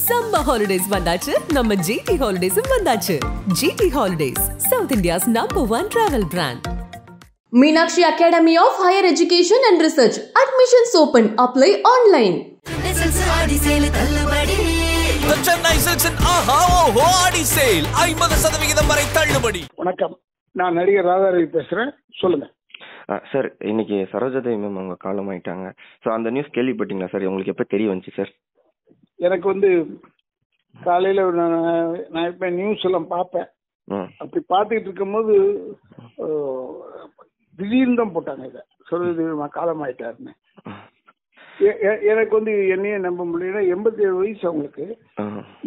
Summer holidays வந்தாச்சு, நம்ம GT Holidays வந்தாச்சு. GT Holidays, South India's #1 travel brand. Meenakshi Academy of Higher Education and Research. Admissions open. Apply online. The Chennai Silks and Aha Oho Adi Sale 50% வரை தள்ளுபடி. வணக்கம், நான் நடிகர் ராதாரவி பேசுறேன். சொல்லுங்க சார். இன்னைக்கு சரோஜாதேவி மேம் அவங்க காலம் ஆயிட்டாங்க. ஸோ அந்த நியூஸ் கேள்விப்பட்டீங்களா சார்? உங்களுக்கு எப்போ தெரிய வந்துச்சு சார்? எனக்கு காலையில நான் இப்ப நியூஸ் எல்லாம் பார்ப்பேன். அப்படி பார்த்துக்கிட்டு இருக்கும்போது திடீர்னு தான் போட்டாங்க இதை, சரோஜாதேவி காலம் ஆயிட்டாருன்னு. எனக்கு என்னையே நம்ப முடியல. 87 வயசு அவங்களுக்கு.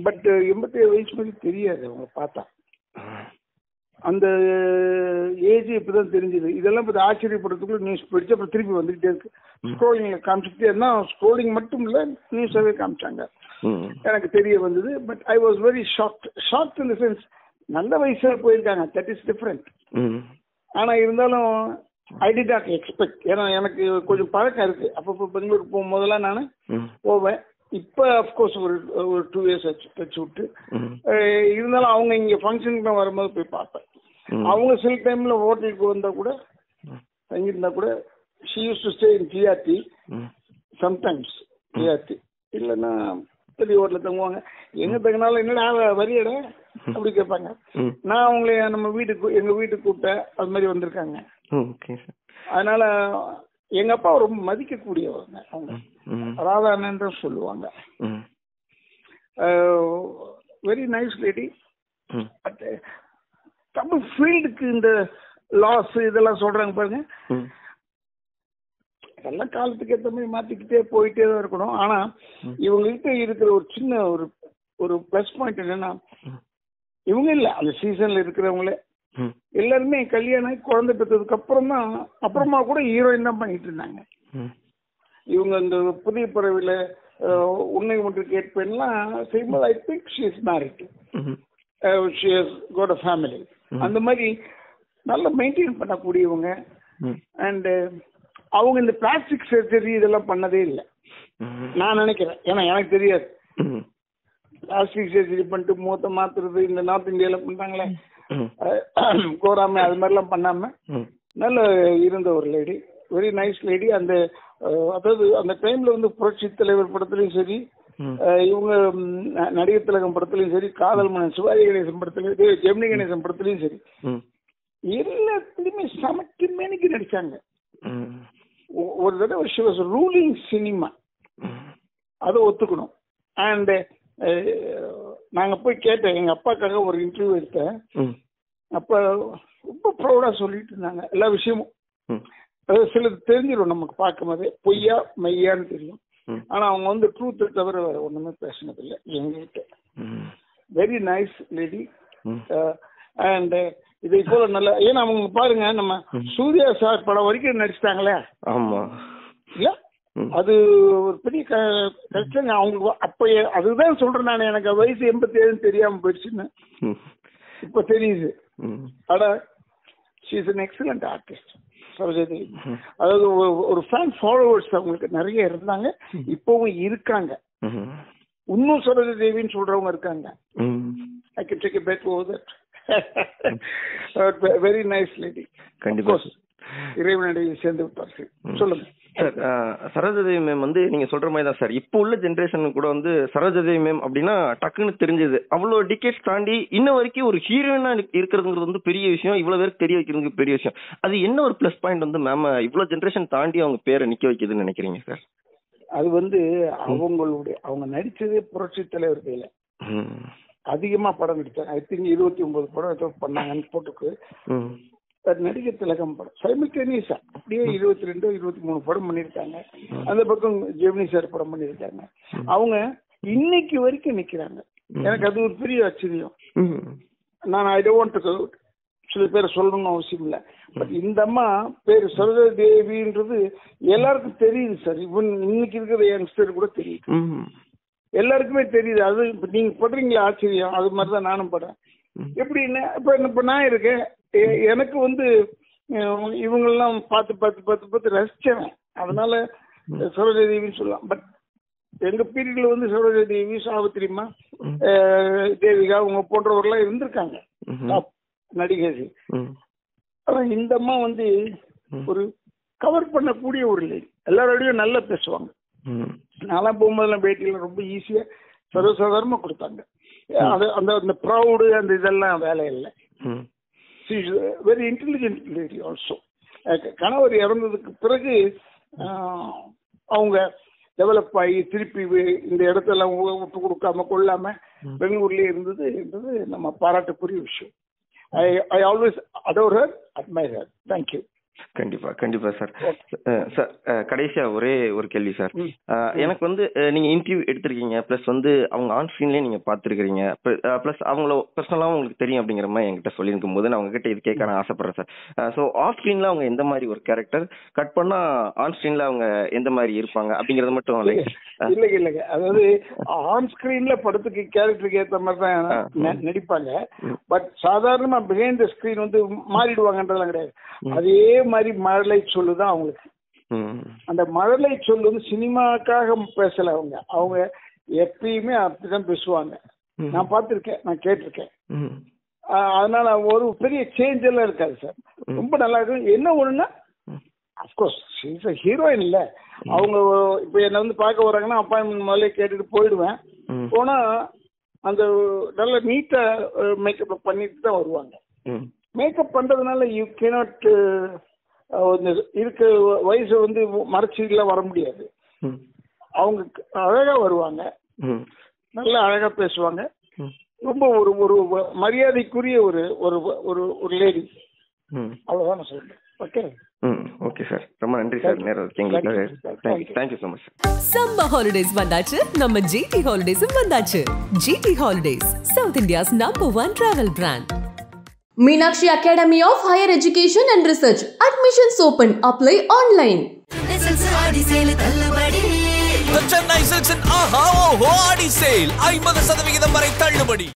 பட் 87 வயசு மாதிரி தெரியாது அவங்க பார்த்தா. அந்த ஏஜ் இப்பதான் தெரிஞ்சது. இதெல்லாம் பத்தி ஆச்சரியப்படுறதுக்குள்ள நியூஸ் போயிடுச்சு. அப்புறம் திருப்பி வந்துகிட்டே இருக்கு. ஸ்க்ரோலிங்ல காமிச்சுட்டே இருந்தா, ஸ்க்ரோலிங் மட்டும் இல்ல, நியூஸாவே காமிச்சாங்க. எனக்கு தெரிய வந்தது. But I was very shocked in the sense, நல்ல வயசுல போயிருக்காங்க, தட் இஸ் டிஃபரெண்ட். ஆனா இருந்தாலும் ஐ டிட் நாட் எக்ஸ்பெக்ட். ஏன்னா எனக்கு கொஞ்சம் பழக்கம் இருக்கு. அப்பப்போ பெங்களூருக்கு போகும்போதெல்லாம் நான் போவேன். இப்ப அப்கோர்ஸ் ஒரு 2 years வச்சு விட்டு இருந்தாலும் அவங்க இங்க ஃபங்க்ஷனுக்கு வரும்போது போய் பார்ப்பேன். அவங்க சில டைம்ல ஹோட்டலுக்கு வந்தா கூட, தங்கியிருந்தா கூட, she use to stay in TRT sometimes. TRT இல்லைன்னா பெரிய ஹோட்டலில் தங்குவாங்க. எங்க தங்கினாலும் என்னடா வரியடா அப்படி கேட்பாங்க. நான் அவங்கள எங்க வீட்டுக்கு கூப்பிட்டேன். அது மாதிரி வந்திருக்காங்க. அதனால எங்க அப்பா ரொம்ப மதிக்கக்கூடியவங்க. அவங்க ராதான்னு சொல்லுவாங்க. Very nice lady. But Tamil ஃபீல்டுக்கு இந்த லாஸ் இதெல்லாம் சொல்றாங்க பாருங்க, அதெல்லாம் காலத்துக்கு ஏற்ற மாதிரி மாத்திக்கிட்டே போயிட்டே தான் இருக்கணும். ஆனா இவங்க கிட்ட இருக்கிற ஒரு சின்ன ஒரு பிளஸ் பாயிண்ட் என்னன்னா, இவங்க இல்ல, அந்த சீசன்ல இருக்கிறவங்களே எல்லாருமே கல்யாணம் குழந்தை பெற்றதுக்கு அப்புறமா கூட ஹீரோயின் தான் பண்ணிட்டு இருந்தாங்க. இவங்க இந்த புதிய பறவையில உன்னை ஒன்று கேட்பேன்லாம் செய்யும்போது I think she is married, she has got a family. அந்த மாதிரி நல்லா மெயின்டைன் பண்ணக்கூடியவங்க. அண்ட் அவங்க இந்த பிளாஸ்டிக் சர்ஜரி இதெல்லாம் பண்ணதே இல்லை நான் நினைக்கிறேன். ஏன்னா எனக்கு தெரியாது. பிளாஸ்டிக் சர்ஜரி பண்ணிட்டு முகத்தை மாத்துறது இந்த நார்த் இந்தியால பண்றாங்களே, கோராம அது மாதிரிலாம் பண்ணாம நல்ல இருந்த ஒரு லேடி, வெரி நைஸ் லேடி. அதாவது அந்த டைம்ல புரட்சி தலைவர் படத்துலயும் சரி, இவங்க நடிகர் திலகம் படத்துலயும் சரி, காதல் மன்னன் சிவாஜி கணேசன் படத்துலயும், ஜெமினி கணேசன் படத்துலயும் சரி, எல்லாத்துலயுமே சமைக்கு மேனிக்கு நடிச்சாங்க. ஒரு தடவை ஷி வாஸ் ரூலிங் சினிமா, அதை ஒத்துக்கணும். அண்ட் நாங்க போய் கேட்டேன், எங்க அப்பாக்காக ஒரு இன்டர்வியூ எடுத்தேன். அப்ப ரொம்ப ப்ரௌடா சொல்லிட்டு இருந்தாங்க எல்லா விஷயமும். சிலது தெரிஞ்சிடும் நமக்கு பார்க்கும் போதே, பொய்யா மையான்னு தெரியும். ஆனா அவங்க ட்ரூத்தை தவிர வேற ஒண்ணுமே பேசினதில்லை எங்ககிட்ட. Very nice lady. அண்ட் இதை போல நல்ல, ஏன்னா அவங்க பாருங்க, நம்ம சூர்யா சார் படம் வரைக்கும் நடிச்சிட்டாங்களே. ஆமா இல்ல, அது ஒரு பெரிய கஷ்டம் அவங்களுக்கு. அப்ப அதுதான் சொல்றேன் நான், எனக்கு வயசு 87 தெரியாம போயிடுச்சுன்னு இப்ப தெரியுது. ஆனா she is an excellent artist Saroja Devi. அதாவது ஒரு ஃபேன் ஃபாலோவர்ஸ் அவங்களுக்கு நிறைய இருந்தாங்க, இப்பவும் இருக்காங்க. இன்னும் சரோஜாதேவின்னு சொல்றவங்க இருக்காங்க. I can take a bet over that. Very nice lady. கண்டிப்பா இறைவனடி சேர்ந்து விட்டார்கள். சொல்லுங்க சார். சரோஜாதேவி மேம் நீங்க சொல்ற மாதிரி தான் சார். இப்போ உள்ள ஜென்ரேஷன் கூட சரோஜாதேவி மேம் அப்படின்னா டக்குன்னு தெரிஞ்சது. அவ்வளோ டிகேட்ஸ் தாண்டி இன்ன வரைக்கும் ஒரு ஹீரோயினா இருக்கிறதுங்கிறது பெரிய விஷயம். இவ்வளவு பேருக்கு தெரிய வைக்கிறது பெரிய விஷயம். அது என்ன ஒரு பிளஸ் பாயிண்ட் மேம் இவ்வளவு ஜென்ரேஷன் தாண்டி அவங்க பேரை நிக்க வைக்குதுன்னு நினைக்கிறீங்க சார்? அது அவங்க நடிச்சதே புரட்சி தலைவர் கையில அதிகமா படம் நடிச்சாங்க. ஐ திங்க் 29 படம் பண்ணாங்கன்னு போட்டுக்கு. நடிகர் திலகம் படம் சைமல்டேனியஸா அப்படியே 22 23 படம் பண்ணிருக்காங்க. அந்த பக்கம் ஜெமினி சார் படம் பண்ணிருக்காங்க. அவங்க இன்னைக்கு வரைக்கும் நிக்கிறாங்க. எனக்கு அது ஒரு பெரிய ஆச்சரியம். நான் ஐ டோன்ட் வாண்ட் டு சில பேர் சொல்லணும்னு அவசியம் இல்லை. பட் இந்த அம்மா பேரு சரோஜாதேவின்றது எல்லாருக்கும் தெரியுது சார். இவன் இன்னைக்கு இருக்கிற யங்ஸ்டர் கூட தெரியுது, எல்லாருக்குமே தெரியுது. அது நீங்க படுறீங்களா ஆச்சரியம், அது மாதிரிதான் நானும் படுறேன். எப்படின்னா இப்ப நான் இருக்கேன், எனக்கு இவங்கெல்லாம் பார்த்து பார்த்து பார்த்து பார்த்து ரசிச்சேன். அதனால சரோஜாதேவின்னு சொல்லலாம். பட் எங்க பீரியட்ல வந்து சரோஜாதேவி, சாவித்திரிமா, தேவிகா அவங்க போன்றவர்கள்லாம் இருந்திருக்காங்க நடிகர்கள். ஆனா இந்த அம்மா வந்து ஒரு கவர் பண்ணக்கூடிய ஒரு லேடி, எல்லாரோடையும் நல்லா பேசுவாங்க. நான்லாம் போகும்போதெல்லாம் பேட்டியில ரொம்ப ஈஸியா சர்வசாதாரணமா கொடுத்தாங்க. அந்த ப்ரௌடு அந்த இதெல்லாம் வேலை இல்லை. Very intelligent lady also. கணவர் இறந்ததுக்கு பிறகு அவங்க டெவலப் ஆகி திருப்பி இந்த இடத்தெல்லாம் விட்டு கொடுக்காம கொள்ளாம பெங்களூர்லயே இருந்தது நம்ம பாராட்டுக்குரிய விஷயம். I always adore her, admire her. Thank you. கண்டிப்பா சார். சார் கடைசியா ஒரே ஒரு கேள்வி சார். எனக்கு வந்து நீங்க இன்டர்வியூ எடுத்திருக்கீங்க, பிளஸ் வந்து அவங்க ஆன் ஸ்கிரீன்லயே நீங்க பாத்துருக்கீங்க, பிளஸ் அவங்கள பர்சனலாவும் உங்களுக்கு தெரியும் அப்படிங்கிற மாதிரி என்கிட்ட சொல்லியிருக்கும் போது நான் உங்ககிட்ட இது கேட்க நான் ஆசைப்படுறேன் சார். ஸோ ஆஃப் ஸ்கிரீன்ல அவங்க எந்த மாதிரி ஒரு கேரக்டர், கட் பண்ணா ஆன் ஸ்கிரீன்ல அவங்க எந்த மாதிரி இருப்பாங்க அப்படிங்கறது மட்டும் இல்லைங்க. அதாவது ஆன் ஸ்கிரீன்ல படத்துக்கு கேரக்டருக்கு ஏற்ற மாதிரி தான் நடிப்பாங்க. பட் சாதாரணமா பிஹைண்ட் த ஸ்கிரீன் வந்து மாறிடுவாங்கன்றதெல்லாம் கிடையாது. அதே மாதிரி மழலை சொல்லுதான் அவங்களுக்கு. அந்த மழலை சொல்லு வந்து சினிமாக்காக பேசல. அவங்க எப்பயுமே அப்படிதான் பேசுவாங்க. நான் பார்த்திருக்கேன், நான் கேட்டிருக்கேன். அதனால ஒரு பெரிய சேஞ்ச் எல்லாம் இருக்காது சார். ரொம்ப நல்லா இருக்கு. என்ன ஒண்ணுன்னா அப்கோர்ஸ் ஹீரோயின் இல்ல, அவங்க இப்ப என்ன வந்து பார்க்க வர்றாங்கன்னா அப்பாயின்மெண்ட் முதல்ல கேட்டுட்டு போயிடுவேன். போனா அந்த நல்ல நீட்டா மேக்கப் பண்ணிட்டு தான் வருவாங்க. மேக்கப் பண்றதுனால யூ கேனாட் இருக்க வயசு வந்து மறைச்சிலாம் வர முடியாது. அவங்க அழகா வருவாங்க, நல்லா அழகா பேசுவாங்க. ரொம்ப ஒரு ஒரு மரியாதைக்குரிய ஒரு ஒரு ஒரு லேடி. அவ்வளவுதான் நான் சொல்றேன். ஓகே ஓகே சார், ரொம்ப நன்றி சார். நேரம் எங்களுக்கு thank you so much. Summer holidays வந்தாச்சு, நம்ம ஜிடி ஹாலிடேஸும் வந்தாச்சு. GT holidays, south India's #1 travel brand. Meenakshi Academy of Higher Education and Research. Admissions open. Apply online. The Chennai Silks Aha Oho Adi Sale 50% வரை தள்ளுபடி.